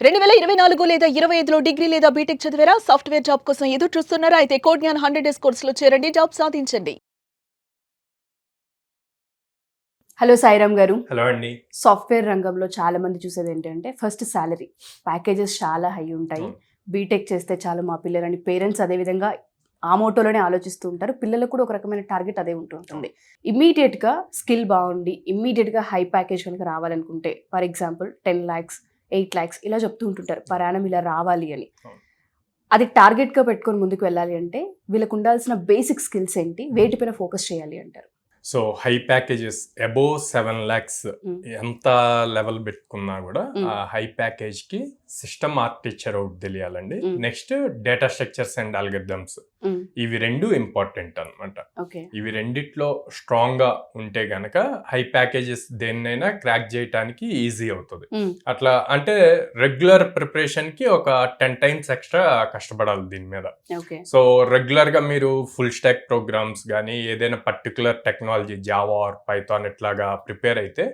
2024 లేదా 25లో డిగ్రీ లేదా బీటెక్ చదివారా? సాఫ్ట్‌వేర్ జాబ్ కోసం ఎదురు చూస్తున్నారా? అయితే కోడ్‌జ్ఞాన్ 100 డేస్ కోర్సులో చేరండి. జాబ్ సాధించండి. హలో సాయిరామ్ గారు. హలో అండి. సాఫ్ట్‌వేర్ రంగంలో చాలా మంది చూసేది ఏంటంటే ఫస్ట్ సాలరీ ప్యాకేజెస్ చాలా హై ఉంటాయి. బీటెక్ చేస్తే చాలు మా పిల్లలని పేరెంట్స్ అదే విధంగా ఆ మోటోలోనే ఆలోచిస్తూ ఉంటారు. పిల్లలకు కూడా ఒక రకమైన టార్గెట్ అదే ఉంటుంటుంది. ఇమ్మీడియట్‌గా స్కిల్ బాగుండి ఇమ్మీడియట్‌గా హై ప్యాకేజ్ కనుక రావాలనుకుంటే ఫర్ ఎగ్జాంపుల్ 10 lakhs 8 lakhs ఇలా చెప్తూ ఉంటుంటారు. పర్ యానం ఇలా రావాలి అని. అది టార్గెట్‌గా పెట్టుకొని ముందుకు వెళ్ళాలి అంటే వీళ్ళకు ఉండాల్సిన బేసిక్ స్కిల్స్ ఏంటి? వేటిపైన ఫోకస్ చేయాలి అంటారు? So high packages above 7 lakhs ఎంత లెవెల్ పెట్టుకున్నా కూడా ఆ హై ప్యాకేజ్ కి సిస్టమ్ ఆర్కిటెక్చర్ ఒకటి తెలియాలండి. Next data structures and algorithms, ఇవి రెండు ఇంపార్టెంట్ అనమాట. ఇవి రెండిట్లో స్ట్రాంగ్ గా ఉంటే గనక హై ప్యాకేజెస్ దేన్నైనా క్రాక్ చేయడానికి ఈజీ అవుతుంది. అట్లా అంటే రెగ్యులర్ ప్రిపరేషన్ కి ఒక 10 times ఎక్స్ట్రా కష్టపడాలి దీని మీద. సో రెగ్యులర్ గా మీరు ఫుల్ స్టాక్ ప్రోగ్రామ్స్ కానీ ఏదైనా particular technology Java or Python ఇట్లాగా ప్రిపేర్ అయితే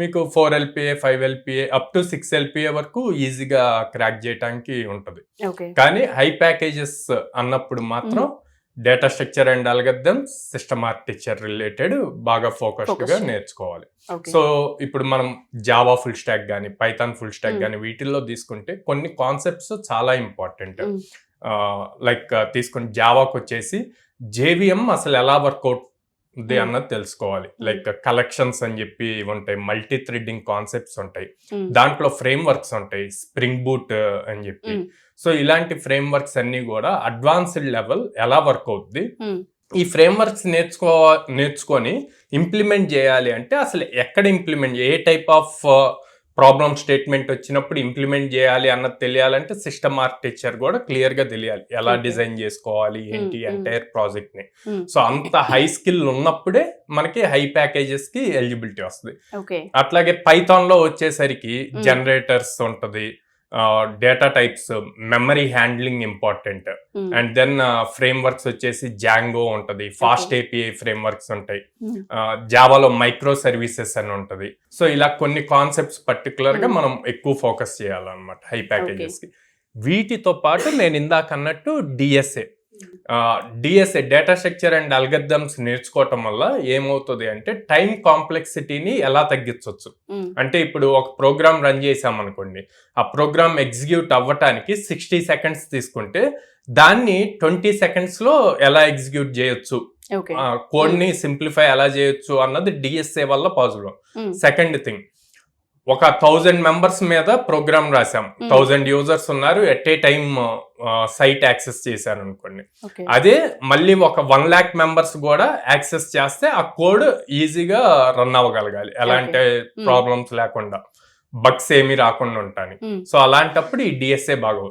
మీకు 4 LPA 5 LPA up to 6 LPA వరకు ఈజీగా క్రాక్ చేయడానికి ఉంటది. కానీ హై ప్యాకేజెస్ అన్నప్పుడు మాత్రం data structure and algorithms, system architecture related బాగా ఫోకస్డ్ గా నేర్చుకోవాలి. సో ఇప్పుడు మనం జావా ఫుల్ స్టాక్ గానీ పైథాన్ ఫుల్ స్టాక్ గానీ వీటిల్లో తీసుకుంటే కొన్ని కాన్సెప్ట్స్ చాలా ఇంపార్టెంట్. లైక్ తీసుకుని జావాకి వచ్చేసి JVM అసలు ఎలా వర్కౌట్ ఉంది అన్నది తెలుసుకోవాలి. లైక్ కలెక్షన్స్ అని చెప్పి ఉంటాయి, మల్టీ థ్రెడ్డింగ్ కాన్సెప్ట్స్ ఉంటాయి, దాంట్లో ఫ్రేమ్ వర్క్స్ ఉంటాయి, స్ప్రింగ్ బూట్ అని చెప్పి. సో ఇలాంటి ఫ్రేమ్ వర్క్స్ అన్ని కూడా అడ్వాన్స్డ్ లెవెల్ ఎలా వర్క్ అవుతుంది, ఈ ఫ్రేమ్ వర్క్స్ నేర్చుకొని ఇంప్లిమెంట్ చేయాలి అంటే అసలు ఎక్కడ implement, A type of problem statement వచ్చినప్పుడు ఇంప్లిమెంట్ చేయాలి అన్నది తెలియాలంటే సిస్టమ్ ఆర్కిటెక్చర్ కూడా క్లియర్ గా తెలియాలి. ఎలా డిజైన్ చేసుకోవాలి ఏంటి ఎంటైర్ ప్రాజెక్ట్ ని. సో అంత హై స్కిల్ ఉన్నప్పుడే మనకి హై ప్యాకేజెస్ కి ఎలిజిబిలిటీ వస్తుంది. అట్లాగే పైథాన్ లో వచ్చేసరికి జనరేటర్స్ ఉంటది, data types, memory handling important, and then frameworks వచ్చేసి జాంగో ఉంటది, ఫాస్ట్ API ఫ్రేమ్ వర్క్స్ ఉంటాయి, జావాలో మైక్రో సర్వీసెస్ అని ఉంటది. సో ఇలా కొన్ని కాన్సెప్ట్స్ పర్టికులర్ గా మనం ఎక్కువ ఫోకస్ చేయాలన్నమాట హై ప్యాకేజెస్ కి. వీటితో పాటు నేను ఇందాక అన్నట్టు DSA data structure and algorithms నేర్చుకోవటం వల్ల ఏమవుతుంది అంటే టైం కాంప్లెక్సిటీని ఎలా తగ్గించవచ్చు అంటే ఇప్పుడు ఒక ప్రోగ్రామ్ రన్ చేసాం అనుకోండి, ఆ ప్రోగ్రామ్ ఎగ్జిక్యూట్ అవ్వటానికి 60 seconds తీసుకుంటే దాన్ని 20 seconds లో ఎలా ఎగ్జిక్యూట్ చేయొచ్చు, కోడ్ ని సింప్లిఫై ఎలా చేయొచ్చు అన్నది డిఎస్ఏ వల్ల పాసిబుల్. సెకండ్ థింగ్, ఒక 1000 members మీద ప్రోగ్రామ్ రాసాం, 1000 users ఉన్నారు, at a time site access చేశారు అనుకోండి. అదే మళ్ళీ ఒక 1 lakh members కూడా యాక్సెస్ చేస్తే ఆ కోడ్ ఈజీగా రన్ అవ్వగలగాలి, ఎలాంటి ప్రాబ్లమ్స్ లేకుండా, బగ్స్ ఏమీ రాకుండా ఉంటాయి. సో అలాంటప్పుడు ఈ డిఎస్ఏ బాగా.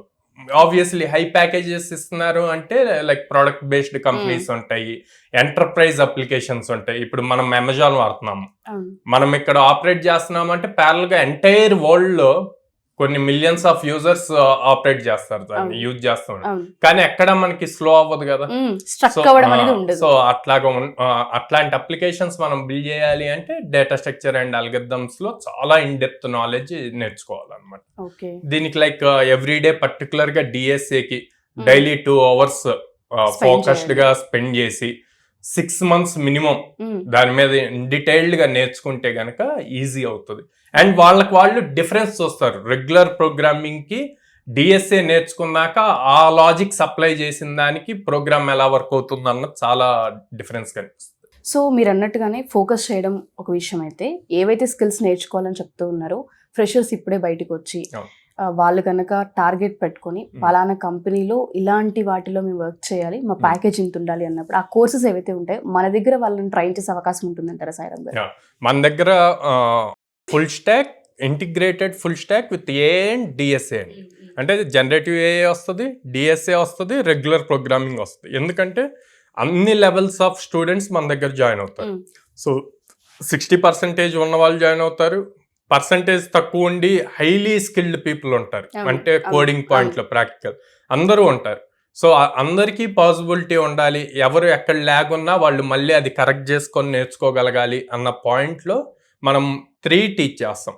ఆబ్వియస్లీ హై ప్యాకేజెస్ ఇస్తున్నారు అంటే లైక్ ప్రొడక్ట్ బేస్డ్ కంపెనీస్ ఉంటాయి, ఎంటర్ప్రైజ్ అప్లికేషన్స్ ఉంటాయి. ఇప్పుడు మనం అమెజాన్ వాడుతున్నాము, మనం ఇక్కడ ఆపరేట్ చేస్తున్నాం అంటే ప్యారల్ గా ఎంటైర్ వరల్డ్ లో కొన్ని మిలియన్స్ ఆఫ్ యూజర్స్ ఆపరేట్ చేస్తారు, దాన్ని యూజ్ చేస్తున్నారు. కానీ ఎక్కడ మనకి స్లో అవ్వదు కదా. సో అట్లాంటి అప్లికేషన్స్ మనం బిల్డ్ చేయాలి అంటే డేటా స్ట్రక్చర్ అండ్ అల్గరిథమ్స్ లో చాలా ఇన్ డెప్త్ నాలెడ్జ్ నేర్చుకోవాలన్నమాట. దీనికి లైక్ ఎవ్రీడే పర్టికులర్ గా డిఎస్ఏ కి డైలీ 2 hours ఫోకస్డ్ గా స్పెండ్ చేసి 6 months మినిమం దాని మీద డీటెయిల్డ్ గా నేర్చుకుంటే గనక ఈజీ అవుతుంది. అండ్ వాళ్ళు డిఫరెన్స్ చూస్తారు, రెగ్యులర్ ప్రోగ్రామింగ్ కి డిఎస్ఏ నేర్చుకున్నాక ఆ లాజిక్స్ అప్లై చేసిన దానికి ప్రోగ్రామ్ ఎలా వర్క్ అవుతుంది అన్నది చాలా డిఫరెన్స్ కనిపిస్తుంది. సో మీరు అన్నట్టుగానే ఫోకస్ చేయడం ఒక విషయం అయితే, ఏవైతే స్కిల్స్ నేర్చుకోవాలని చెప్తూ ఉన్నారో ఫ్రెషర్స్ ఇప్పుడే బయటకు వచ్చి వాళ్ళు కనుక టార్గెట్ పెట్టుకొని పలానా కంపెనీలో ఇలాంటి వాటిలో మేము వర్క్ చేయాలి, మా ప్యాకేజ్ ఇంత ఉండాలి అన్నప్పుడు ఆ కోర్సెస్ ఏవైతే ఉంటాయో మన దగ్గర వాళ్ళని ట్రైన్ చేసే అవకాశం ఉంటుందంటారా సాయిరామ్ గారు? మన దగ్గర full stock, integrated full stock with a and DSA అని, అంటే జనరేటివ్ ఏఏ వస్తుంది, డిఎస్ఏ వస్తుంది, రెగ్యులర్ ప్రోగ్రామింగ్ వస్తుంది. ఎందుకంటే అన్ని లెవెల్స్ ఆఫ్ స్టూడెంట్స్ మన దగ్గర జాయిన్ అవుతారు. సో 60% ఉన్న వాళ్ళు జాయిన్ అవుతారు, పర్సంటేజ్ తక్కువ ఉండి హైలీ స్కిల్డ్ పీపుల్ ఉంటారు, అంటే కోడింగ్ పాయింట్లో ప్రాక్టికల్ అందరూ ఉంటారు. సో అందరికీ పాసిబిలిటీ ఉండాలి, ఎవరు ఎక్కడ ల్యాగ్ ఉన్నా వాళ్ళు మళ్ళీ అది కరెక్ట్ చేసుకొని నేర్చుకోగలగాలి అన్న పాయింట్లో మనం 3 టీచ్ చేస్తాం.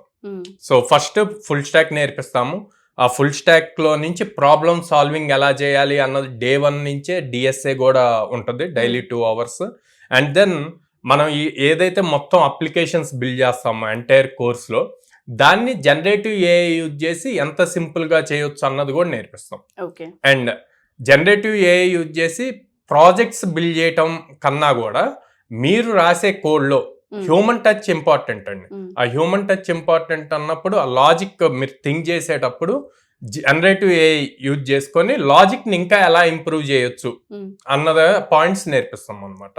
సో ఫస్ట్ ఫుల్ స్టాక్ నేర్పిస్తాము, ఆ ఫుల్ స్టాక్లో నుంచి ప్రాబ్లమ్ సాల్వింగ్ ఎలా చేయాలి అన్నది డే 1 నుంచే డిఎస్ఏ కూడా ఉంటుంది, డైలీ 2 hours. అండ్ దెన్ మనం ఏదైతే మొత్తం అప్లికేషన్స్ బిల్డ్ చేస్తామో ఎంటైర్ కోర్స్లో దాన్ని జనరేటివ్ ఏఐ యూజ్ చేసి ఎంత సింపుల్గా చేయొచ్చు అన్నది కూడా నేర్పిస్తాం. Okay. And generative AI use చేసి ప్రాజెక్ట్స్ బిల్డ్ చేయటం కన్నా కూడా మీరు రాసే కోడ్లో హ్యూమన్ టచ్ ఇంపార్టెంట్ అండి. ఆ హ్యూమన్ టచ్ ఇంపార్టెంట్ అన్నప్పుడు ఆ లాజిక్ మీరు థింక్ చేసేటప్పుడు జనరేటివ్ ఏఐ యూజ్ చేసుకొని లాజిక్ ని ఇంకా ఎలా ఇంప్రూవ్ చేయొచ్చు అన్నది పాయింట్స్ నేర్పిస్తాం అనమాట.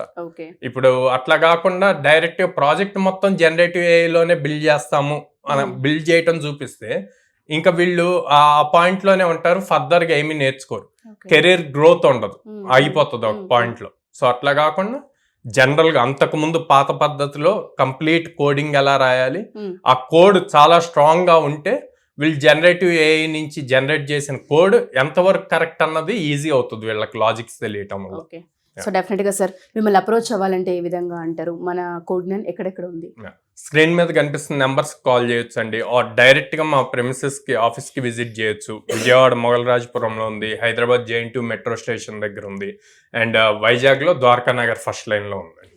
ఇప్పుడు అట్లా కాకుండా డైరెక్ట్ ప్రాజెక్ట్ మొత్తం జనరేటివ్ ఏఐ లోనే బిల్డ్ చేస్తాము బిల్డ్ చేయటం చూపిస్తే ఇంకా వీళ్ళు ఆ పాయింట్ లోనే ఉంటారు, ఫర్దర్ గా ఏమీ నేర్చుకోరు, కెరీర్ గ్రోత్ ఉండదు, అయిపోతుంది ఒక పాయింట్ లో. సో అట్లా కాకుండా జనరల్ గా అంతకు ముందు పాత పద్ధతిలో కంప్లీట్ కోడింగ్ ఎలా రాయాలి, ఆ కోడ్ చాలా స్ట్రాంగ్ గా ఉంటే వీళ్ళు జనరేటివ్ ఏఐ నుంచి జనరేట్ చేసిన కోడ్ ఎంతవరకు కరెక్ట్ అన్నది ఈజీ అవుతుంది వీళ్ళకి లాజిక్స్ తెలియటం వల్ల. సో డెఫినెట్ గా సార్ మిమ్మల్ని అప్రోచ్ అవ్వాలంటే ఏ విధంగా అంటారు? మన కోడ్నన్ ఎక్కడెక్కడ ఉంది? స్క్రీన్ మీద కనిపిస్తున్న నెంబర్స్ కాల్ చేయొచ్చు అండి, ఆర్ డైరెక్ట్ గా మా ప్రెమిసెస్ కి ఆఫీస్ కి విజిట్ చేయొచ్చు. విజయవాడ మొగల్రాజపురంలో ఉంది, హైదరాబాద్ JN2 మెట్రో స్టేషన్ దగ్గర ఉంది, అండ్ వైజాగ్ లో ద్వారకా నగర్ ఫస్ట్ లైన్ లో ఉంది.